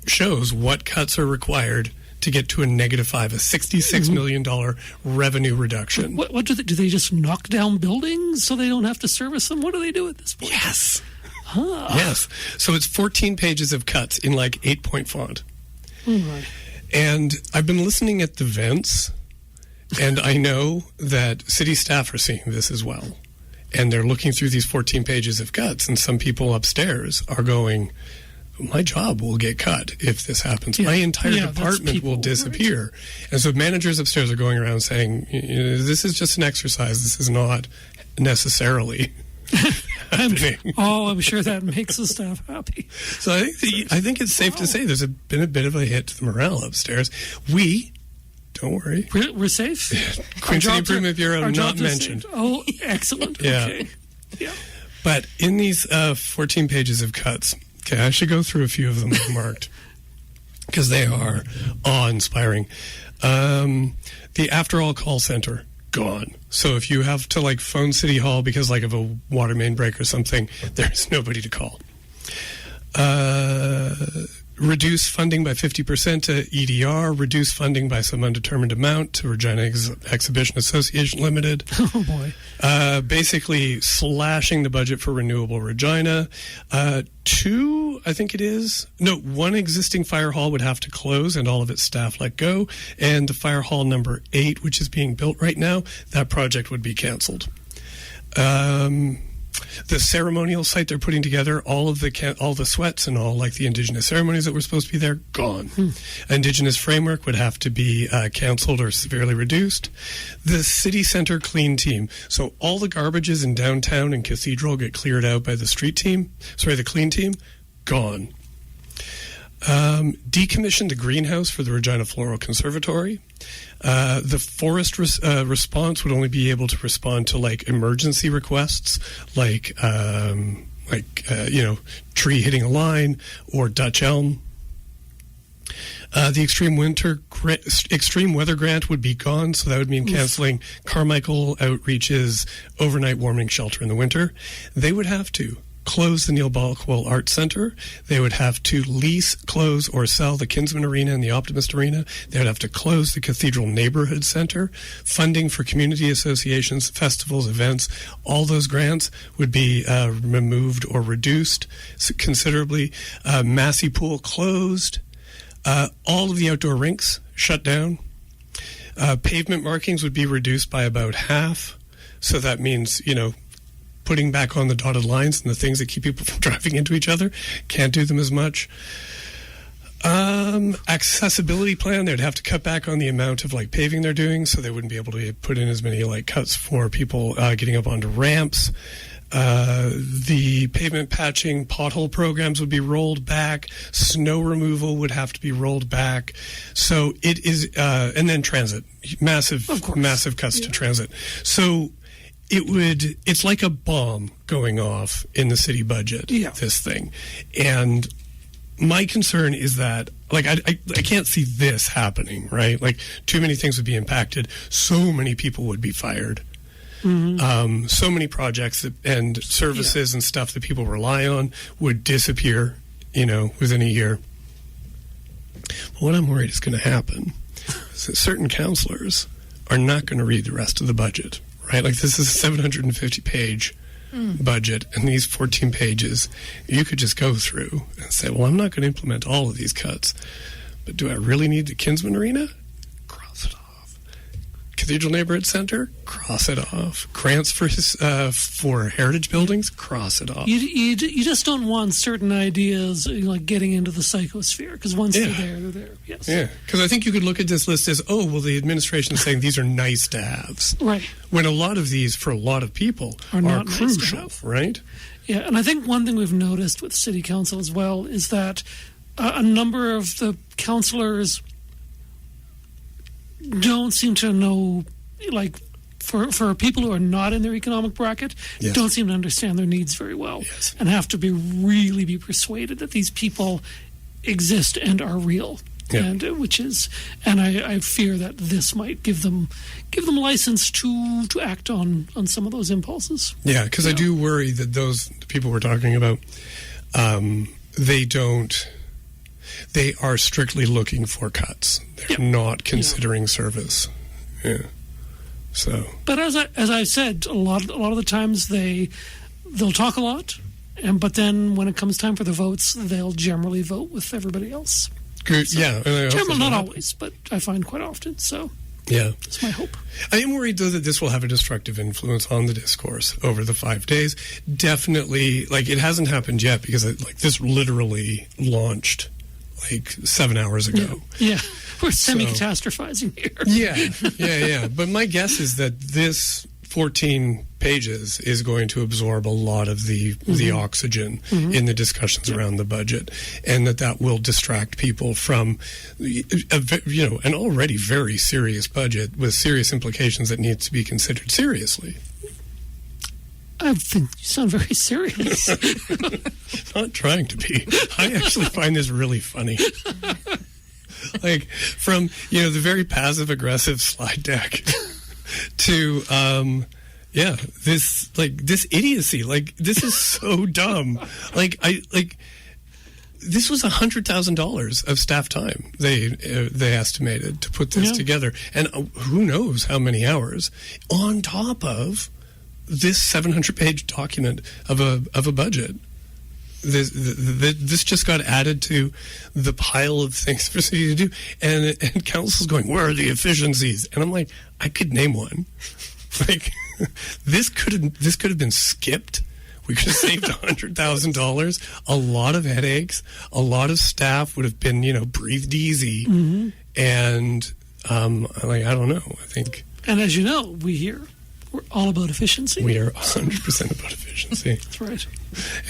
shows what cuts are required to get to a -5, a $66 million revenue reduction. What do they just knock down buildings so they don't have to service them? What do they do at this point? Yes. Yes. So it's 14 pages of cuts in like 8-point font. Right. And I've been listening at the vents, and I know that city staff are seeing this as well. And they're looking through these 14 pages of cuts, and some people upstairs are going, my job will get cut if this happens. Yeah. My entire department will disappear. Right. And so managers upstairs are going around saying, this is just an exercise. This is not necessarily happening. I'm sure that makes the staff happy. So I think it's safe to say there's been a bit of a hit to the morale upstairs. Don't worry. We're safe? Queen City Improvement Bureau not mentioned. Oh, excellent. Yeah. Okay. Yeah. But in these 14 pages of cuts, okay, I should go through a few of them I've marked because they are awe-inspiring. The After All call center, gone. So if you have to like phone City Hall because like of a water main break or something, there's nobody to call. Reduce funding by 50% to EDR, reduce funding by some undetermined amount to Regina Exhibition Association Limited. Oh, boy. Basically slashing the budget for Renewable Regina. One existing fire hall would have to close and all of its staff let go. And the fire hall number 8, which is being built right now, that project would be canceled. The ceremonial site they're putting together, all the sweats and all, like the Indigenous ceremonies that were supposed to be there, gone. Indigenous framework would have to be canceled or severely reduced. The city center clean team. So all the garbages in downtown and Cathedral get cleared out by the the clean team, gone. Decommission the greenhouse for the Regina Floral Conservatory. The forest response would only be able to respond to like emergency requests, like tree hitting a line or Dutch elm. The extreme weather grant would be gone, so that would mean canceling Carmichael Outreach's overnight warming shelter in the winter. They would have to close the Neil Balkwell Arts Center. They would have to lease, close, or sell the Kinsman Arena and the Optimist Arena. They would have to close the Cathedral Neighborhood Center. Funding for community associations, festivals, events, all those grants would be removed or reduced considerably. Massey Pool closed. All of the outdoor rinks shut down. Pavement markings would be reduced by about half. So that means, putting back on the dotted lines and the things that keep people from driving into each other. Can't do them as much. Accessibility plan, they'd have to cut back on the amount of paving they're doing, so they wouldn't be able to put in as many cuts for people getting up onto ramps. The pavement patching pothole programs would be rolled back. Snow removal would have to be rolled back. So it is, and then transit, massive cuts to transit. So it's like a bomb going off in the city budget, this thing. And my concern is that, I can't see this happening, right? Too many things would be impacted. So many people would be fired. Mm-hmm. So many projects and services and stuff that people rely on would disappear, within a year. But what I'm worried is going to happen is that certain councillors are not going to read the rest of the budget. Right, this is a 750-page budget, and these 14 pages, you could just go through and say, well, I'm not going to implement all of these cuts, but do I really need the Kinsman Arena? Cross it off. Cathedral Neighborhood Center? Cross it off. Grants for heritage buildings? Cross it off. You just don't want certain ideas getting into the psychosphere, because once they're there, they're there. Yes. Yeah, because I think you could look at this list as, the administration is saying these are nice to haves. Right. When a lot of these, for a lot of people, are crucial, nice right? Yeah, and I think one thing we've noticed with City Council as well is that a number of the councillors don't seem to know, for people who are not in their economic bracket, don't seem to understand their needs very well, and have to be persuaded that these people exist and are real. Yeah. And I fear that this might give them license to act on some of those impulses. Yeah, because I do worry that those people we're talking about, they are strictly looking for cuts. They're not considering service. Yeah. So, but as I said, a lot of the times they'll talk a lot, but then when it comes time for the votes, they'll generally vote with everybody else. Good. So, Yeah, generally, not always, but I find quite often. So, yeah, that's my hope. I am worried though that this will have a destructive influence on the discourse over the 5 days. Definitely, like it hasn't happened yet because this literally launched 7 hours ago. Yeah. We're semi-catastrophizing here. Yeah. But my guess is that this 14 pages is going to absorb a lot of the oxygen in the discussions around the budget, and that will distract people from an already very serious budget with serious implications that needs to be considered seriously. I think you sound very serious. Not trying to be. I actually find this really funny. From the very passive aggressive slide deck to this idiocy. This is so dumb. This was $100,000 of staff time they estimated to put this together, and who knows how many hours on top of this 700-page document of a budget. This just got added to the pile of things for city to do, and council's going, where are the efficiencies? And I'm like, I could name one. This could have been skipped. We could have saved $100,000. A lot of headaches. A lot of staff would have been, breathed easy. And I don't know. I think. And as you know, we're all about efficiency. We are 100% about efficiency. That's right.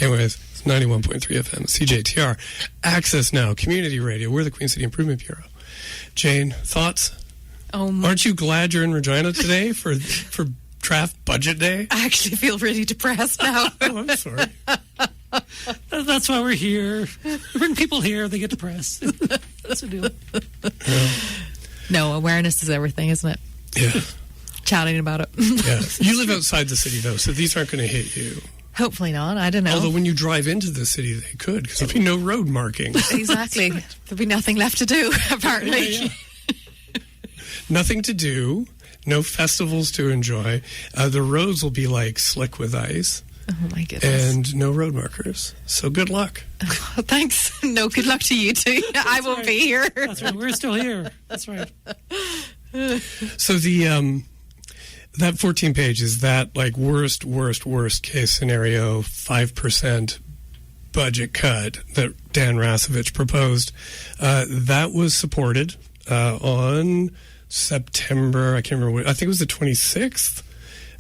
Anyways. 91.3 FM, CJTR, AccessNow Community Radio. We're the Queen City Improvement Bureau. Jane, thoughts? Aren't you glad you're in Regina today for draft budget day? I actually feel really depressed now. Oh, I'm sorry. That's why we're here. We bring people here, they get depressed. That's the deal. Yeah. No, awareness is everything, isn't it? Yeah. Chatting about it. Yeah. You live outside the city, though, so these aren't going to hit you. Hopefully not. I don't know. Although when you drive into the city, they could, because there'll be no road markings. Exactly. There'll be nothing left to do, apparently. Yeah. Nothing to do. No festivals to enjoy. The roads will be slick with ice. Oh, my goodness. And no road markers. So good luck. Oh, thanks. No, good luck to you too. I won't be here. That's right. We're still here. That's right. So that 14 pages, that worst case scenario 5% budget cut that Dan Rashovich proposed, that was supported on September, I can't remember, I think it was the 26th.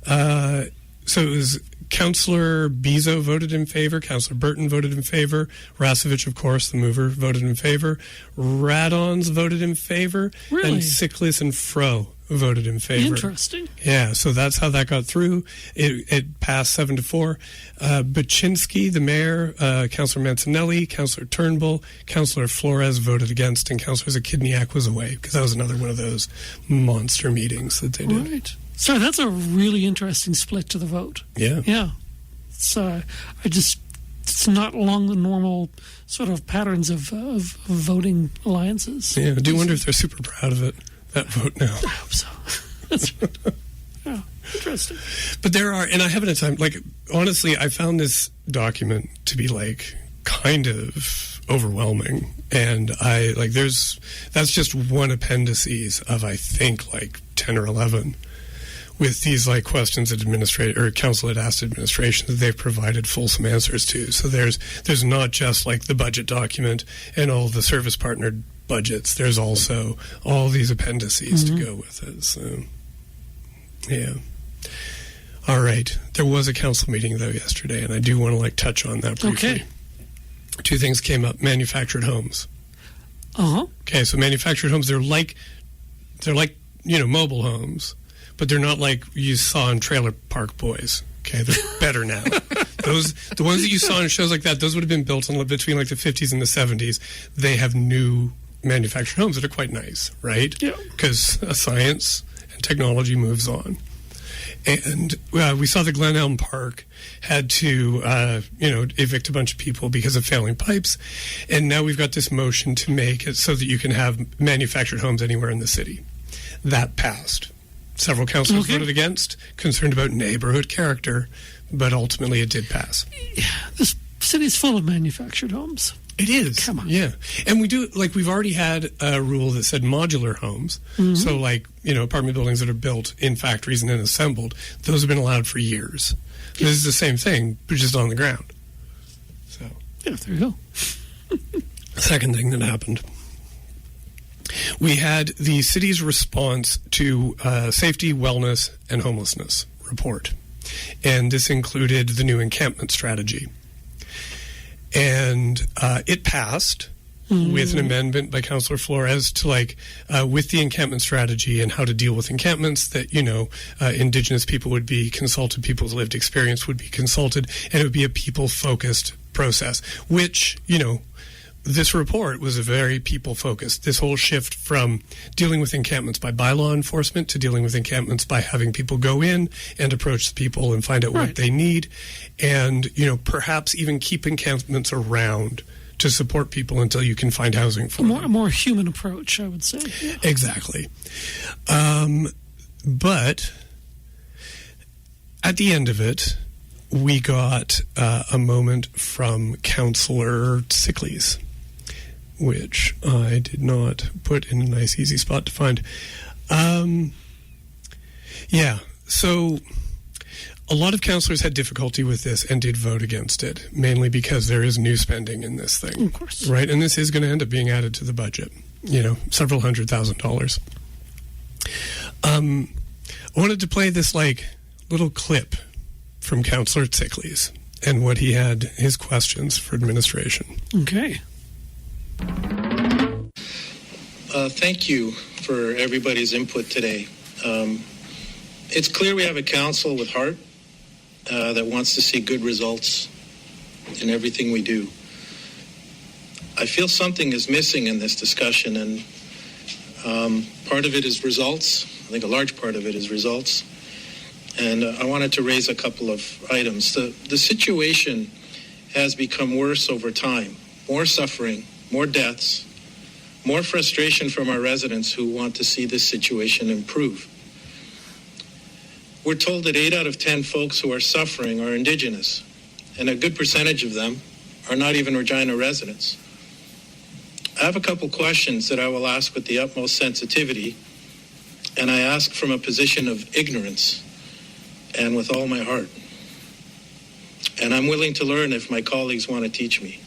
So it was Councillor Bezo voted in favor, Councillor Burton voted in favor, Rashovich, of course, the mover, voted in favor, Radons voted in favor, really? And Sickless and Fro voted in favor. Interesting. Yeah, so that's how that got through. It passed 7-4. Baczynski, the mayor, Councillor Mancinelli, Councillor Turnbull, Councillor Flores voted against, and Councillor Zakidniak was away, because that was another one of those monster meetings that they did. Right. So that's a really interesting split to the vote. Yeah. Yeah. It's it's not along the normal sort of patterns of voting alliances. Yeah, I do wonder if they're super proud of it. That vote now. I hope so. That's right. Yeah, interesting. But there are, and I haven't had time, honestly, I found this document to be kind of overwhelming. And that's just one appendices of, I think, 10 or 11 with these questions that council had asked administration that they've provided fulsome answers to. So there's not just the budget document and all the service partnered budgets. There's also all these appendices to go with it. So, yeah. All right. There was a council meeting, though, yesterday, and I do want to touch on that briefly. Okay. Two things came up. Manufactured homes. Uh-huh. Okay, so manufactured homes, they're like mobile homes, but they're not like you saw in Trailer Park Boys. Okay, they're better now. The ones that you saw in shows like that, those would have been built in between like the 50s and the 70s. They have new manufactured homes that are quite nice, right? Yeah. Because science and technology moves on. And we saw the Glen Elm Park had to, evict a bunch of people because of failing pipes. And now we've got this motion to make it so that you can have manufactured homes anywhere in the city. That passed. Several councillors voted against, concerned about neighborhood character, but ultimately it did pass. Yeah, this city's full of manufactured homes. It is. Come on. Yeah. And we do, we've already had a rule that said modular homes. Mm-hmm. So, apartment buildings that are built in factories and then assembled, those have been allowed for years. This is the same thing, but just on the ground. So. Yeah, there you go. Second thing that happened. We had the city's response to safety, wellness, and homelessness report. And this included the new encampment strategy. And it passed with an amendment by Councillor Flores to with the encampment strategy and how to deal with encampments that, Indigenous people would be consulted, people's lived experience would be consulted, and it would be a people-focused process, which, this report was a very people-focused. This whole shift from dealing with encampments by bylaw enforcement to dealing with encampments by having people go in and approach the people and find out what they need, and perhaps even keep encampments around to support people until you can find housing for them. A more human approach, I would say. Yeah. Exactly. But at the end of it, we got a moment from Councillor Sickleys, which I did not put in a nice, easy spot to find. So a lot of councillors had difficulty with this and did vote against it, mainly because there is new spending in this thing. Of course. Right? And this is going to end up being added to the budget, several $100,000. I wanted to play this, little clip from Councillor Sickleys and what he had, his questions for administration. Okay. Thank you for everybody's input today. It's clear we have a council with heart that wants to see good results in everything we do. I feel something is missing in this discussion, and part of it is results. I think a large part of it is results. And I wanted to raise a couple of items. The situation has become worse over time. More suffering, more deaths, more frustration from our residents who want to see this situation improve. We're told that 8 out of 10 folks who are suffering are Indigenous, and a good percentage of them are not even Regina residents. I have a couple questions that I will ask with the utmost sensitivity, and I ask from a position of ignorance and with all my heart. And I'm willing to learn if my colleagues want to teach me.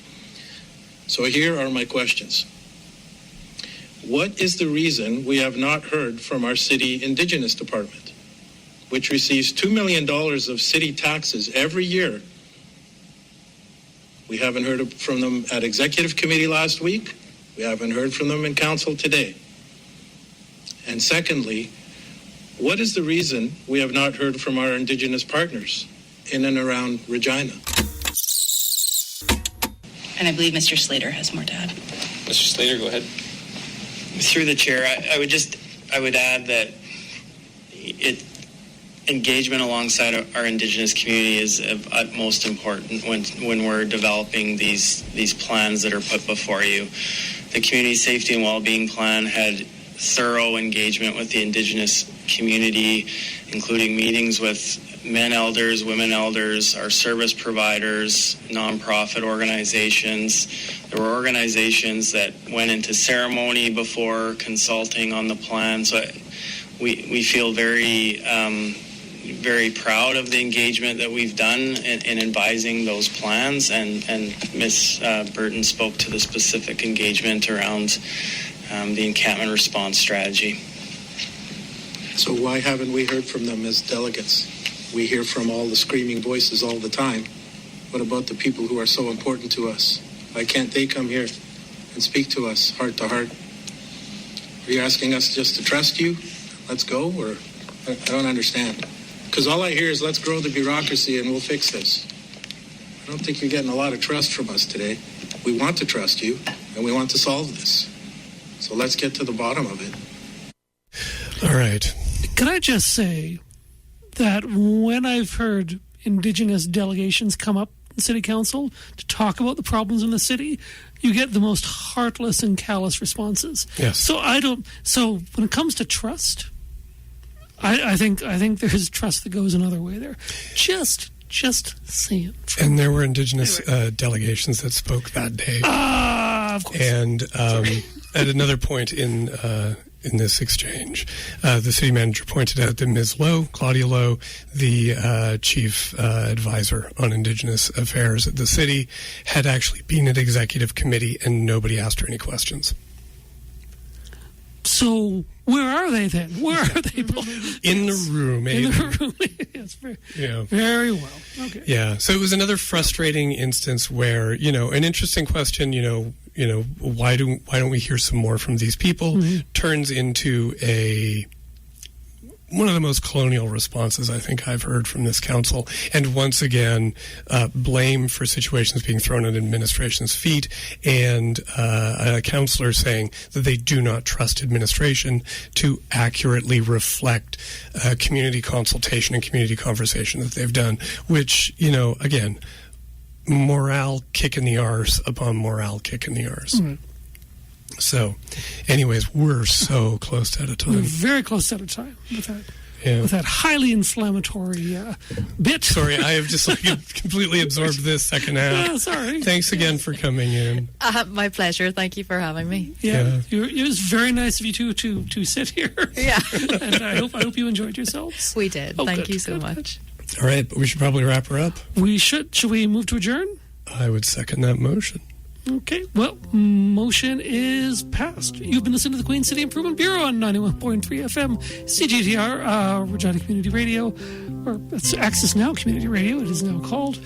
So here are my questions. What is the reason we have not heard from our city Indigenous department, which receives $2 million of city taxes every year? We haven't heard from them at executive committee last week. We haven't heard from them in council today. And secondly, what is the reason we have not heard from our Indigenous partners in and around Regina? And I believe Mr. Slater has more to add. Mr. Slater, go ahead. Through the chair, I would add that engagement alongside our Indigenous community is of utmost importance when we're developing these plans that are put before you. The Community Safety and Wellbeing Plan had thorough engagement with the Indigenous community, including meetings with men elders, women elders, our service providers, nonprofit organizations. There were organizations that went into ceremony before consulting on the plan. So we feel very proud of the engagement that we've done in advising those plans. And Ms. Burton spoke to the specific engagement around the encampment response strategy. So why haven't we heard from them as delegates? We hear from all the screaming voices all the time. What about the people who are so important to us? Why can't they come here and speak to us heart to heart? Are you asking us just to trust you? Let's go? Or I don't understand. Because all I hear is let's grow the bureaucracy and we'll fix this. I don't think you're getting a lot of trust from us today. We want to trust you, and we want to solve this. So let's get to the bottom of it. All right. Can I just say that when I've heard Indigenous delegations come up in City Council to talk about the problems in the city, you get the most heartless and callous responses. Yes. So when it comes to trust, I think there's trust that goes another way there. Just saying. And there were Indigenous delegations that spoke that day. Of course. And at another point in this exchange, the city manager pointed out that Ms. Lowe, Claudia Lowe, the chief advisor on Indigenous affairs at the city, had actually been at executive committee and nobody asked her any questions. So where are they then? Where are they? In the room. In the room. Yes, very well. Okay. Yeah. So it was another frustrating instance where, an interesting question, why don't we hear some more from these people, turns into one of the most colonial responses I think I've heard from this council. And once again, blame for situations being thrown at administration's feet, and a councillor saying that they do not trust administration to accurately reflect community consultation and community conversation that they've done, which, again, morale kick in the arse upon morale kick in the arse. Mm-hmm. So, anyways, we're so close to out of time. We're very close to out of time with that highly inflammatory bit. Sorry, I have just completely absorbed this second half. Yeah, sorry. Thanks again for coming in. My pleasure. Thank you for having me. Yeah. It was very nice of you to sit here. Yeah. And I hope you enjoyed yourselves. We did. Thank you so much. All right, but we should probably wrap her up. We should. Should we move to adjourn? I would second that motion. Okay, well, motion is passed. You've been listening to the Queen City Improvement Bureau on 91.3 FM, CJTR, Regina Community Radio, or it's AccessNow Community Radio, it is now called.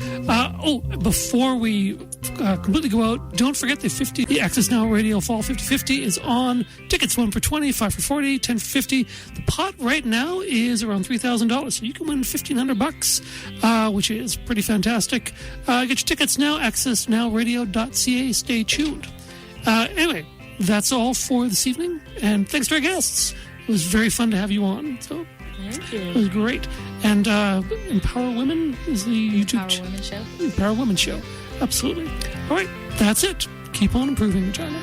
Before we completely go out, don't forget the AccessNow Radio Fall 50/50 is on. Tickets 1 for $20, 5 for $40, 10 for $50. The pot right now is around $3,000, so you can win $1,500, which is pretty fantastic. Get your tickets now, accessnowradio.ca. Stay tuned. Anyway, that's all for this evening, and thanks to our guests. It was very fun to have you on. So thank you. It was great. And Empower Women is the YouTube Women Show. Empower Women Show. Absolutely. All right, that's it. Keep on improving, Regina.